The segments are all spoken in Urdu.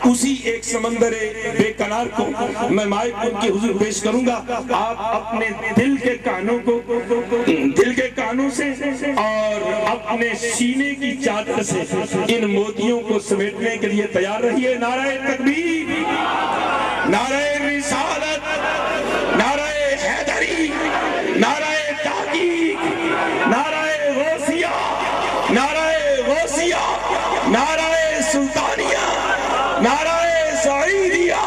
اسی ایک سمندر بے کنار کو میں مائک ان کی حضور پیش کروں گا. آپ اپنے دل کے کانوں سے اور اپنے سینے کی چادر سے ان موتیوں کو سمیٹنے کے لیے تیار رہیے. نعرہ تکبیر، نعرہ رسالت، نعرہ حیدری، نعرہ تحقیق، نعرہ غوثیہ، نعرہ غوثیہ، نعرہ سلطانیہ، نعرہ سعیدیہ.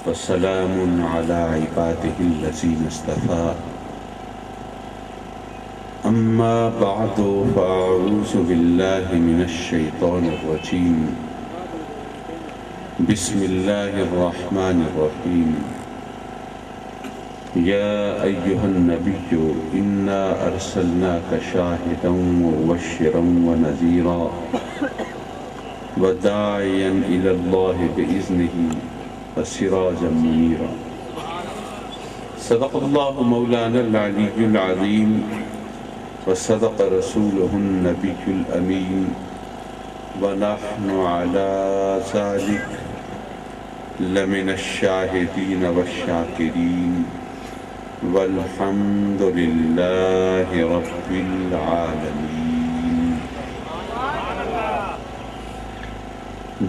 وسلام علی عباده الذین اصطفى. اما بعد فاعوذ باللہ من الشیطان الرجیم. بسم اللہ الرحمن الرحیم. یا ایہا النبی انا ارسلناک شاہدا ومبشرا ونذیرا وداعیا الی اللہ بإذنہ وسراجا منیرا. صدق اللہ مولانا العلی العظیم وصدق رسولہ النبی الامین ونحن علی ذلک لمن الشاہدین والشاکرین والحمد للہ رب العالمین.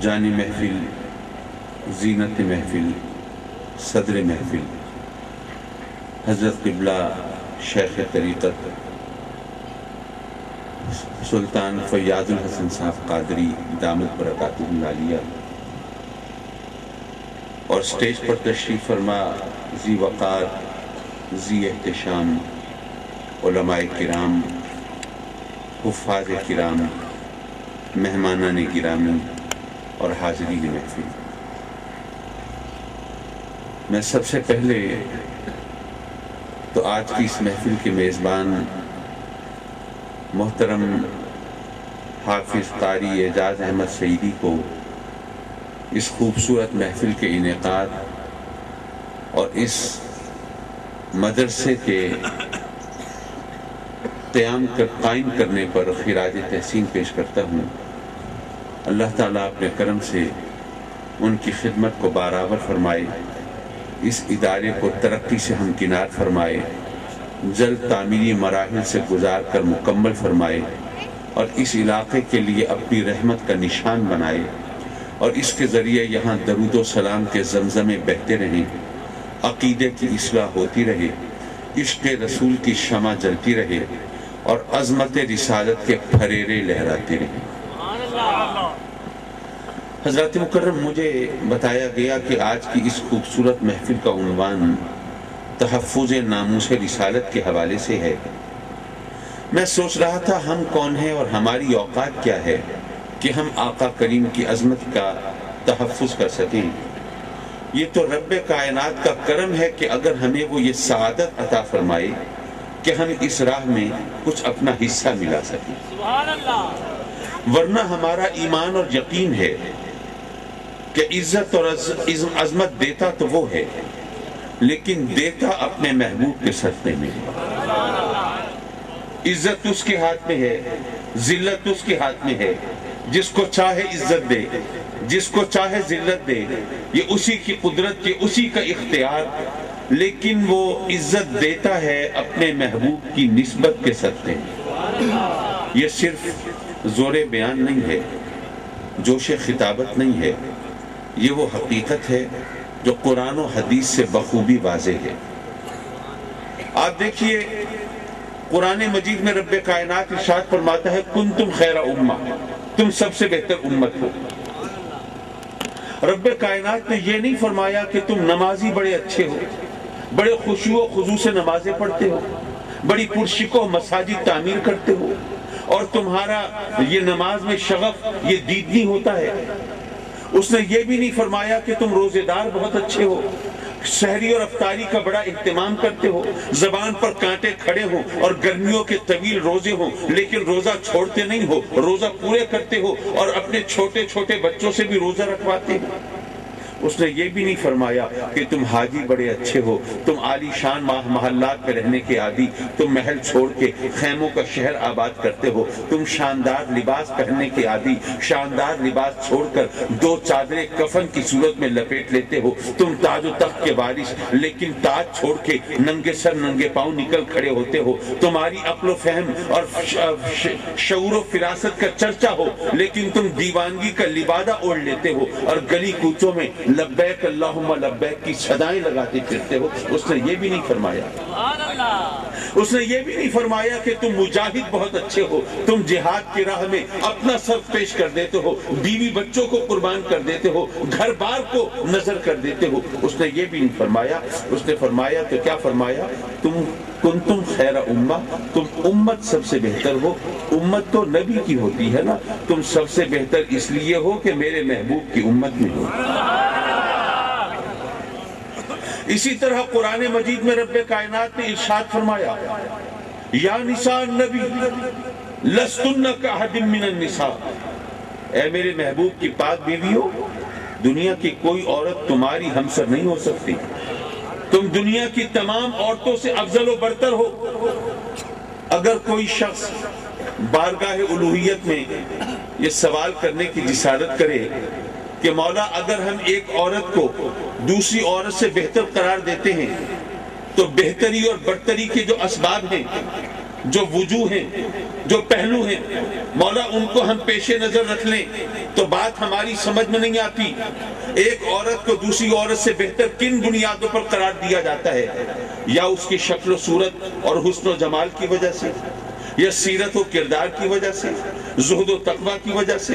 جانی محفل، زینت محفل، صدر محفل، حضرت قبلہ شیخ طریقت سلطان فیاض الحسن صاحب قادری دامت برکاتہ العالیہ اور سٹیج پر تشریف فرما ذی وقار، ذی احتشام علماء کرام، حفاظ کرام، مہمانان گرامی اور حاضرین محفل. میں سب سے پہلے تو آج کی اس محفل کے میزبان محترم حافظ قاری اعجاز احمد سعیدی کو اس خوبصورت محفل کے انعقاد اور اس مدرسے کے قائم کرنے پر خراج تحسین پیش کرتا ہوں. اللہ تعالیٰ اپنے کرم سے ان کی خدمت کو برابر فرمائے، اس ادارے کو ترقی سے ہمکنار فرمائے، جلد تعمیری مراحل سے گزار کر مکمل فرمائے اور اس علاقے کے لیے اپنی رحمت کا نشان بنائے اور اس کے ذریعے یہاں درود و سلام کے زمزمے بہتے رہیں، عقیدے کی اصلاح ہوتی رہے، عشق رسول کی شمع جلتی رہے اور عظمت رسالت کے پھریرے لہراتے رہیں. حضرات مکرم، مجھے بتایا گیا کہ آج کی اس خوبصورت محفل کا عنوان تحفظ ناموس رسالت کے حوالے سے ہے. میں سوچ رہا تھا ہم کون ہیں اور ہماری اوقات کیا ہے کہ ہم آقا کریم کی عظمت کا تحفظ کر سکیں. یہ تو رب کائنات کا کرم ہے کہ اگر ہمیں وہ یہ سعادت عطا فرمائے کہ ہم اس راہ میں کچھ اپنا حصہ ملا سکیں. سبحان اللہ. ورنہ ہمارا ایمان اور یقین ہے کہ عزت اور عظمت دیتا تو وہ ہے، لیکن دیتا اپنے محبوب کے صدقے میں. عزت اس کے ہاتھ میں ہے، ذلت اس کے ہاتھ میں ہے. جس کو چاہے عزت دے، جس کو چاہے ذلت دے، یہ اسی کی قدرت، یہ اسی کا اختیار. لیکن وہ عزت دیتا ہے اپنے محبوب کی نسبت کے صدقے. یہ صرف زور بیان نہیں ہے، جوش خطابت نہیں ہے، یہ وہ حقیقت ہے جو قرآن و حدیث سے بخوبی واضح ہے. آپ دیکھیے قرآن مجید میں رب کائنات ارشاد فرماتا ہے کنتم خیر امہ، تم سب سے بہتر امت ہو. رب کائنات نے یہ نہیں فرمایا کہ تم نمازی بڑے اچھے ہو، بڑے خشوع و خضوع سے نمازیں پڑھتے ہو، بڑی پرشکو مساجد تعمیر کرتے ہو اور تمہارا یہ نماز میں شغف، یہ دیدنی ہوتا ہے. اس نے یہ بھی نہیں فرمایا کہ تم روزے دار بہت اچھے ہو، سحری اور افطاری کا بڑا اہتمام کرتے ہو، زبان پر کانٹے کھڑے ہوں اور گرمیوں کے طویل روزے ہوں لیکن روزہ چھوڑتے نہیں ہو، روزہ پورے کرتے ہو اور اپنے چھوٹے چھوٹے بچوں سے بھی روزہ رکھواتے ہو. اس نے یہ بھی نہیں فرمایا کہ تم حاجی بڑے اچھے ہو، تم عالی شان محلات میں رہنے کے عادی، تم محل چھوڑ کے خیموں کا شہر آباد کرتے ہو، تم شاندار لباس پہننے کے عادی، شاندار لباس چھوڑ کر 2 چادریں کفن کی صورت میں لپیٹ لیتے ہو، تم تاج و تخت کے وارث لیکن تاج چھوڑ کے ننگے سر ننگے پاؤں نکل کھڑے ہوتے ہو، تمہاری عقل و فہم اور شعور و فراست کا چرچا ہو لیکن تم دیوانگی کا لبادہ اوڑھ لیتے ہو اور گلی کوچوں میں لبیک اللہم لبیک کی صدائیں لگاتے پھرتے ہو۔ اس نے یہ بھی نہیں فرمایا، اس نے یہ بھی نہیں فرمایا کہ تم مجاہد بہت اچھے ہو، تم جہاد کی راہ میں اپنا سر پیش کر دیتے ہو، بیوی بچوں کو قربان کر دیتے ہو، گھر بار کو نظر کر دیتے ہو۔ اس نے یہ بھی نہیں فرمایا، اس نے فرمایا تو کیا فرمایا؟ تم کنتم خیر امہ، تم امت سب سے بہتر ہو۔ امت تو نبی کی ہوتی ہے نا، تم سب سے بہتر اس لیے ہو کہ میرے محبوب کی امت میں ہو۔ اسی طرح قرآن مجید میں رب کائنات نے ارشاد فرمایا، یا نساء النبی لستن کاحد من النساء، اے میرے محبوب کی پاک بیوی ہو، دنیا کی کوئی عورت تمہاری ہمسر نہیں ہو سکتی، تم دنیا کی تمام عورتوں سے افضل و برتر ہو۔ اگر کوئی شخص بارگاہ الوہیت میں یہ سوال کرنے کی جسارت کرے کہ مولا اگر ہم ایک عورت کو دوسری عورت سے بہتر قرار دیتے ہیں تو بہتری اور برتری کے جو اسباب ہیں، جو وجوہ ہیں، جو پہلو ہیں، مولا ان کو ہم پیش نظر رکھ لیں تو بات ہماری سمجھ میں نہیں آتی۔ ایک عورت کو دوسری عورت سے بہتر کن بنیادوں پر قرار دیا جاتا ہے؟ یا اس کی شکل و صورت اور حسن و جمال کی وجہ سے، یا سیرت و کردار کی وجہ سے، زہد و تقوی کی وجہ سے،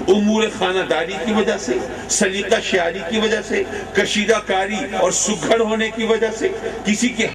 امور خانہ داری کی وجہ سے، سلیقہ شعاری کی وجہ سے، کشیدہ کاری اور سگھڑ ہونے کی وجہ سے، کسی کی